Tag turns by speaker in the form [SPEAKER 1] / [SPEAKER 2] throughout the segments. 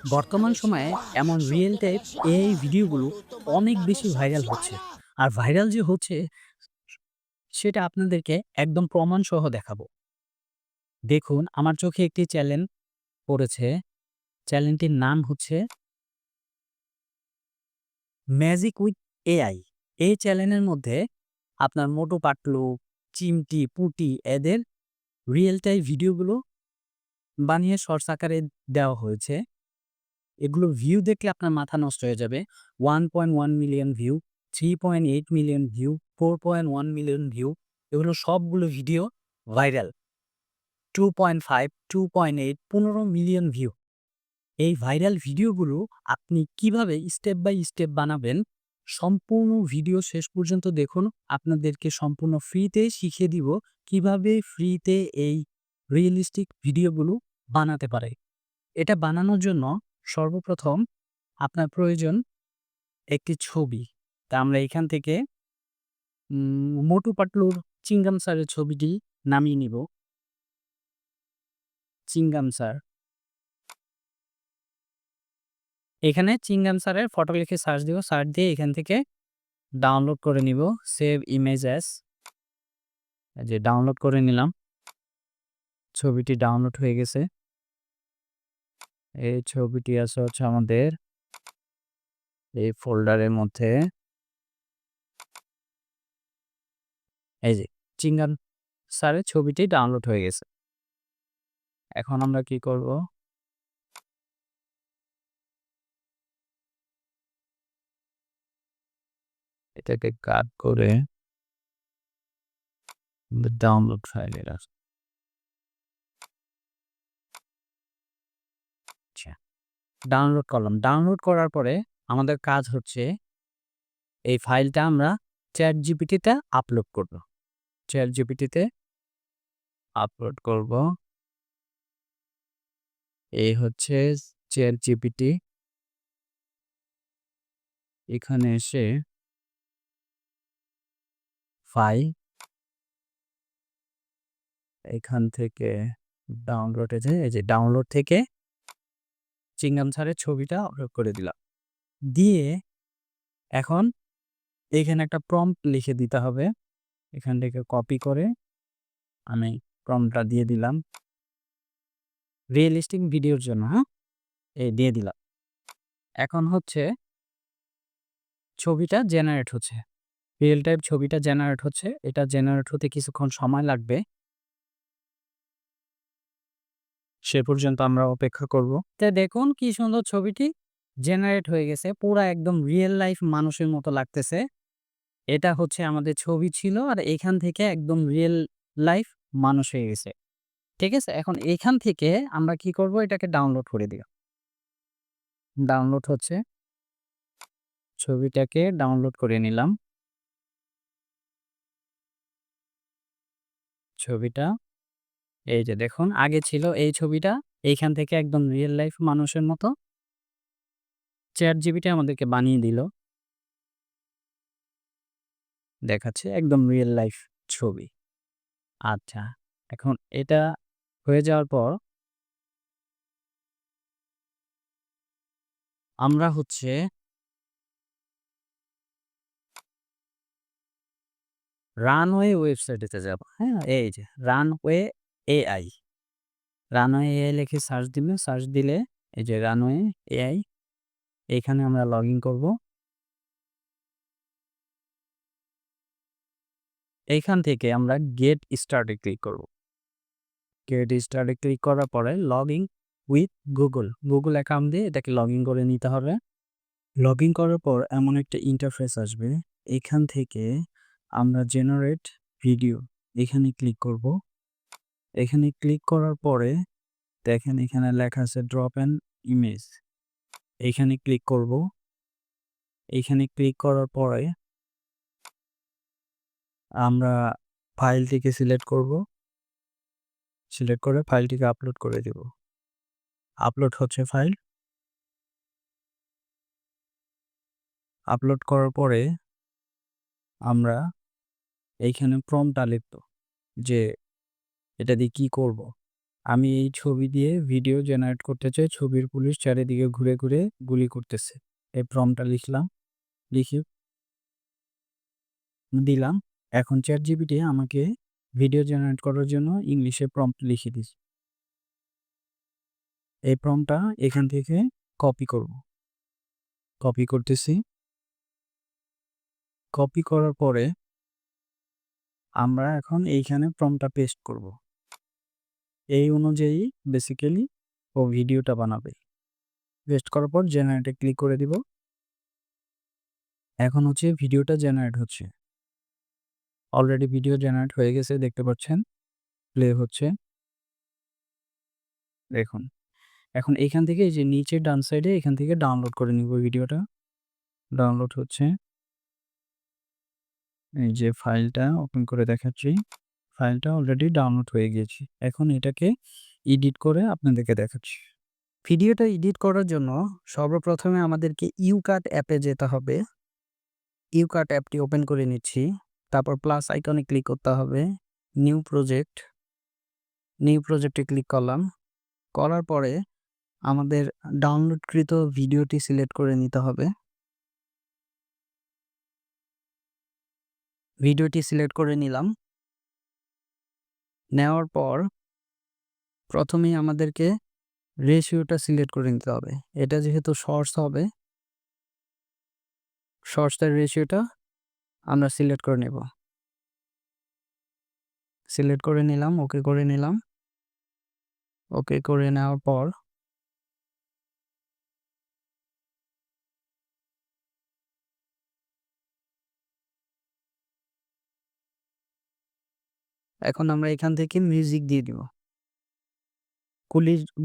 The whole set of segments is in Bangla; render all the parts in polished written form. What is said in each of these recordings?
[SPEAKER 1] বর্তমান সময়ে এমন রিয়েল টাইপ এআই ভিডিওগুলো অনেক বেশি ভাইরাল হচ্ছে। আর ভাইরাল যে হচ্ছে সেটা আপনাদেরকে একদম প্রমাণ সহ দেখাবো। দেখুন আমার চোখে একটি চ্যানেল পড়েছে। চ্যানেলটির নাম হচ্ছে ম্যাজিক উইথ এআই। এই চ্যানেলের মধ্যে আপনার মোটু পাতলু, চিমটি, পুটি এদের রিয়েল টাইম ভিডিওগুলো বানিয়ে শর্টস আকারে দেওয়া হয়েছে। এগুলো ভিউ দেখলে আপনার মাথা নষ্ট হয়ে যাবে। 1.1 million view, 3.8 million view, 4.1 million view. এগুলো সবগুলো ভিডিও ভাইরাল। 2.5, 2.8, 15 million view. এই ভাইরাল ভিডিওগুলো আপনি কিভাবে স্টেপ বাই স্টেপ বানাবেন, সম্পূর্ণ ভিডিও শেষ পর্যন্ত দেখুন। আপনাদেরকে সম্পূর্ণ ফ্রিতে শিখিয়ে দিব কিভাবে ফ্রিতে এই রিয়েলিস্টিক ভিডিওগুলো বানাতে পারে। এটা বানানোর জন্য সর্বপ্রথম আপনার প্রয়োজন একটি ছবি। তা আমরা এখান থেকে মোটু পাতলুর চিংগাম স্যারের ছবিটি নামিয়ে নিব। চিংগাম স্যার। এখানে চিংগাম স্যারের ফটো লিখে সার্চ দিব। সার্চ দিয়ে এখান থেকে ডাউনলোড করে নিব। Save image as. এই যে ডাউনলোড করে নিলাম। ছবিটি ডাউনলোড হয়ে গেছে। এই ছবিটি আছে হচ্ছে আমাদের এই ফোল্ডারের মধ্যে। এই যে চিংগাম স্যারের ছবিটি ডাউনলোড হয়ে গেছে। এখন আমরা কি করব? এটাকে কাট করে ডাউনলোড ফাইলে রাখব। আচ্ছা, ডাউনলোড করলাম। ডাউনলোড করার পরে আমাদের কাজ হচ্ছে এই ফাইলটা আমরা ChatGPT তে আপলোড করব। ChatGPT তে আপলোড করব। এই হচ্ছে ChatGPT। এখানে এসে ফাইল, এখান থেকে ডাউনলোডে যেয়ে এই যে ডাউনলোড থেকে চিংগাম স্যারের ছবিটা আপলোড করে দিলাম। দিয়ে এখন এখানে একটা প্রম্পট লিখে দিতে হবে। এখান থেকে কপি করে আমি প্রম্পটটা দিয়ে দিলাম। রিয়েলিস্টিক ভিডিওর জন্য, হ্যাঁ? এই দিয়ে দিলাম। এখন হচ্ছে ছবিটা জেনারেট হচ্ছে। রিয়েল টাইম ছবিটা জেনারেট হচ্ছে। এটা জেনারেট হতে কিছুক্ষণ সময় লাগবে। সে পর্যন্ত আমরা অপেক্ষা করব। তো দেখুন কি সুন্দর ছবিটি জেনারেট হয়ে গেছে। পুরা একদম রিয়েল লাইফ মানুষের মতো লাগতেছে। এটা হচ্ছে আমাদের ছবি ছিল আর এখান থেকে একদম রিয়েল লাইফ মানুষ হয়ে গেছে। ঠিক আছে? এখন এখান থেকে আমরা কি করব? এটাকে ডাউনলোড করে দিও। ডাউনলোড হচ্ছে। ছবিটাকে ডাউনলোড করে নিলাম। ছবিটা এই যে দেখুন আগে ছিল এই ছবিটা। এইখান থেকে একদম রিয়েল লাইফ মানুষের মতো ChatGPT আমাদেরকে বানিয়ে দিল। দেখাচ্ছে একদম রিয়েল লাইফ ছবি। আচ্ছা, এখন এটা হয়ে যাওয়ার পর আমরা হচ্ছে রানওয়ে ওয়েবসাইটেতে যাব। হ্যাঁ? এই যে রানওয়ে এআই। রানওয়ে এআই লিখে সার্চ দিলে এই যে রানওয়ে এআই, এখানে আমরা লগইন করব। এইখান থেকে আমরা গেট স্টার্টে ক্লিক করব। গেট স্টার্টে ক্লিক করার পরে লগইন উইথ গুগল অ্যাকাউন্ট দিয়ে এটাকে লগইন করে নিতে হবে। লগইন করার পর এমন একটা ইন্টারফেস আসবে। এখান থেকে আমরা জেনারেট ভিডিও এখানে ক্লিক করব। এখানে ক্লিক করার পরে দেখেন এখানে লেখা আছে ড্রপ অ্যান ইমেজ। এইখানে ক্লিক করব। এইখানে ক্লিক করার পরে আমরা ফাইলটিকে সিলেক্ট করব। সিলেক্ট করে ফাইলটিকে আপলোড করে দেব। আপলোড হচ্ছে ফাইল। আপলোড করার পরে আমরা এইখানে প্রম্পটটা লিখব যে এটা দিয়ে কি করব। আমি এই ছবি দিয়ে ভিডিও জেনারেট করতে চাই। ছবির পুলিশ চারিদিকে ঘুরে, ঘুরে গুলি করতেছে। এই প্রম্পটটা লিখলাম, লিখে দিলাম। এখন ChatGPT আমাকে ভিডিও জেনারেট করার জন্য ইংলিশে প্রম্পট লিখে দিছে। এই প্রম্পটটা এখান থেকে কপি করব। কপি করতেছি। কপি করার পরে আমরা এখন এইখানে প্রম্পটটা পেস্ট করব। এই অনুযায়ী বেসিক্যালি ও ভিডিওটা বানাবে। পেস্ট করার পর জেনারেটে ক্লিক করে দিব। এখন হচ্ছে ভিডিওটা জেনারেট হচ্ছে। অলরেডি ভিডিও জেনারেট হয়ে গেছে, দেখতে পাচ্ছেন। প্লে হচ্ছে। দেখুন। এখন এখান থেকে এই যে নিচে ডান সাইডে এখান থেকে ডাউনলোড করে নিব ভিডিওটা। ডাউনলোড হচ্ছে। এই যে ফাইলটা ওপেন করে দেখাচ্ছি। ফাইলটা অলরেডি ডাউনলোড হয়ে গিয়েছে। এখন এটাকে এডিট করে আপনাদেরকে দেখাচ্ছি। ভিডিওটা এডিট করার জন্য সর্বপ্রথমে আমাদেরকে ইউকাট অ্যাপে যেতে হবে। ইউকাট অ্যাপটি ওপেন করে নিচ্ছি। তারপর প্লাস আইকনে ক্লিক করতে হবে। New project. নিউ প্রজেক্টে ক্লিক করলাম। করার পরে আমাদের ডাউনলোডকৃত ভিডিওটি সিলেক্ট করে নিতে হবে। ভিডিওটি সিলেক্ট করে নিলাম। নেওয়ার পর প্রথমেই আমাদেরকে রেশিওটা সিলেক্ট করে নিতে হবে। এটা যেহেতু শর্টস হবে, শর্টসের রেশিওটা আমরা সিলেক্ট করে নেব। সিলেক্ট করে নিলাম, ওকে করে নিলাম। ওকে করে নেওয়ার পর এখন আমরা এখান থেকে মিউজিক দিয়ে দিব।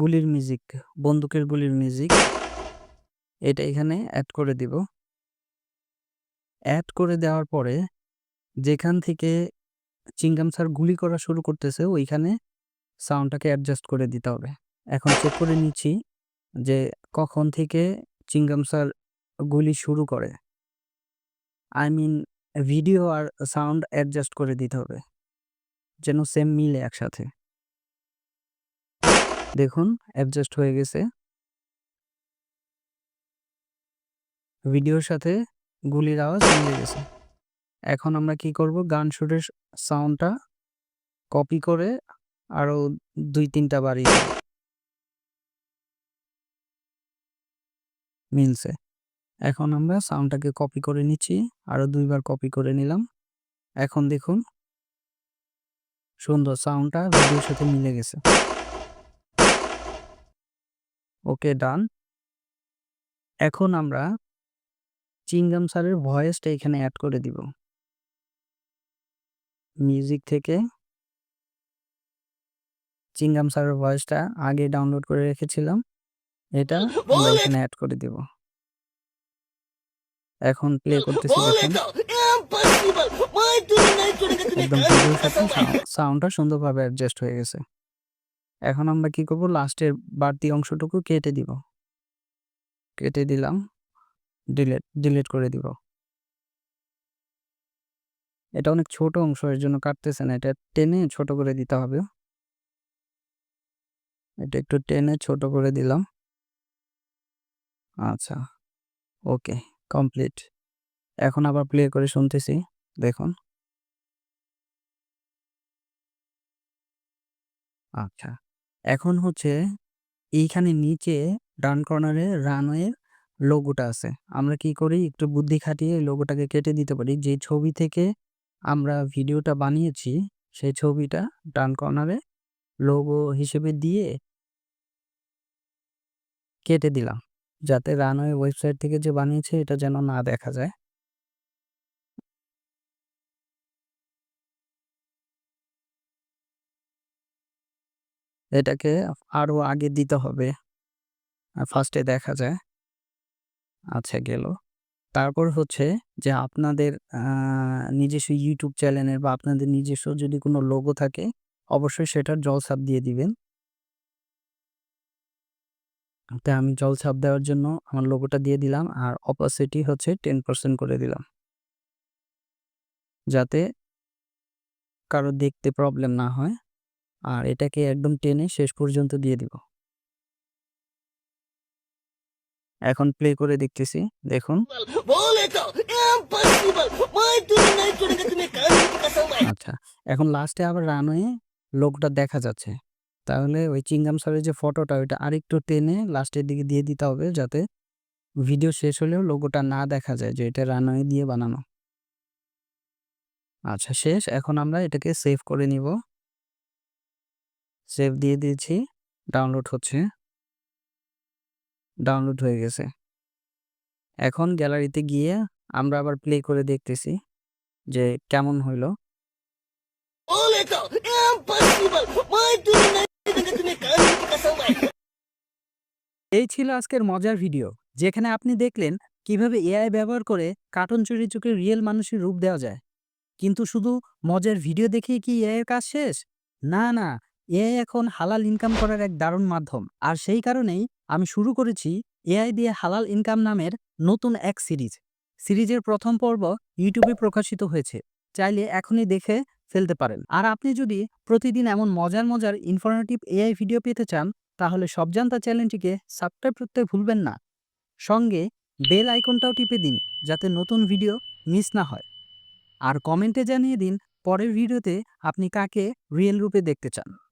[SPEAKER 1] গুলির মিউজিক, বন্দুকের গুলির মিউজিক। এটা এখানে অ্যাড করে দিব। অ্যাড করে দেওয়ার পরে যেখান থেকে চিংগাম স্যার গুলি করা শুরু করতেছে ওইখানে সাউন্ডটাকে অ্যাডজাস্ট করে দিতে হবে। এখন চেক করে নিচ্ছি যে কখন থেকে চিংগাম স্যার গুলি শুরু করে। আই মিন ভিডিও আর সাউন্ড অ্যাডজাস্ট করে দিতে হবে যেন সেম মিলে একসাথে। দেখুন অ্যাডজাস্ট হয়ে গেছে। ভিডিওর সাথে গুলির আওয়াজ মিলে গেছে। এখন আমরা কি করব, গান শুটের সাউন্ডটা কপি করে আরো ২-৩টা বাড়িয়ে দেব। মিলছে। এখন আমরা সাউন্ডটাকে কপি করে নিচ্ছি। আরো ২ বার কপি করে নিলাম। এখন দেখুন সুন্দর সাউন্ডটা ভিডিওর সাথে মিলে গেছে। ওকে ডান। এখন আমরা চিংগাম স্যারের ভয়েসটা এখানে অ্যাড করে দিব। মিউজিক থেকে চিংগাম স্যারের ভয়েসটা আগে ডাউনলোড করে রেখেছিলাম। এটা আমরা এখানে অ্যাড করে দিব। এখন প্লে করতেছি দেখুন। একদম ভিডিওর সাথে সাউন্ডটা সুন্দরভাবে অ্যাডজাস্ট হয়ে গেছে। এখন আমরা কি করব, লাস্টের বাড়তি অংশটুকু কেটে দিব। কেটে দিলাম। ডিলিট করে দিব। এটা অনেক ছোট অংশ, এর জন্য কাটতেছে না। এটা টেনে ছোট করে দিতে হবে। এটা একটু টেনে ছোট করে দিলাম। আচ্ছা, ওকে, কমপ্লিট। এখন আবার প্লে করে শুনতেছি। দেখুন। আচ্ছা, এখন হচ্ছে এইখানে নিচে ডান কর্নারে রানওয়ের লোগোটা আছে। আমরা কি করি, একটু বুদ্ধি খাটিয়ে এই লোগোটাকে কেটে দিতে পারি। যে ছবি থেকে আমরা ভিডিওটা বানিয়েছি সেই ছবিটা ডান কর্নারে লোগো হিসেবে দিয়ে কেটে দিলাম। যাতে রানওয়ে ওয়েবসাইট থেকে যে বানিয়েছে এটা যেন না দেখা যায়। এটাকে আরো আগে দিতে হবে। ফার্স্টে দেখা যায়। আচ্ছা, গেল। তারপর হচ্ছে যে আপনাদের নিজস্ব ইউটিউব চ্যানেলের বা আপনাদের নিজস্ব যদি কোনো লোগো থাকে অবশ্যই সেটার জলছাপ দিয়ে দিবেন। তাই আমি জলছাপ দেওয়ার জন্য আমার লোগোটা দিয়ে দিলাম আর অপাসিটি হচ্ছে 10% করে দিলাম। যাতে কারো দেখতে প্রবলেম না হয়। আর এটাকে একদম টেনে শেষ পর্যন্ত দিয়ে দিব। এখন প্লে করে দেখতেছি, দেখুন। আচ্ছা, এখন লাস্টে আবার রানওয়ে লোগোটা দেখা যাচ্ছে। তাহলে ওই চিংগাম স্যারের যে ফটোটা ওইটা আরেকটু টেনে লাস্টের দিকে দিয়ে দিতে হবে, যাতে ভিডিও শেষ হলেও লোগোটা না দেখা যায় যে এটা রানওয়ে দিয়ে বানানো। আচ্ছা, শেষ। এখন আমরা এটাকে সেভ করে নিব। সেভ দিয়ে দিয়েছি, ডাউনলোড হচ্ছে। ডাউনলোড হয়ে গেছে। এখন গ্যালারিতে গিয়ে আমরা আবার প্লে করে দেখতেছি যে কেমন হইল। এই ছিল আজকের মজার ভিডিও, যেখানে আপনি দেখলেন কিভাবে এআই ব্যবহার করে কার্টুন চরিত্রকে রিয়েল মানুষের রূপ দেওয়া যায়। কিন্তু শুধু মজার ভিডিও দেখেই কি এআই এর কাজ শেষ? না, না। এআই এখন হালাল ইনকাম করার এক দারুণ মাধ্যম। আর সেই কারণেই আমি শুরু করেছি এআই দিয়ে হালাল ইনকাম নামের নতুন এক সিরিজ। সিরিজের প্রথম পর্ব ইউটিউবে প্রকাশিত হয়েছে। চাইলে এখনই দেখে ফেলতে পারেন। আর আপনি যদি প্রতিদিন এমন মজার ইনফরমেটিভ এআই ভিডিও পেতে চান, তাহলে সব জানতা চ্যানেলটিকে সাবস্ক্রাইব করতে ভুলবেন না। সঙ্গে বেল আইকনটাও টিপে দিন, যাতে নতুন ভিডিও মিস না হয়। আর কমেন্টে জানিয়ে দিন পরের ভিডিওতে আপনি কাকে রিয়েল রূপে দেখতে চান।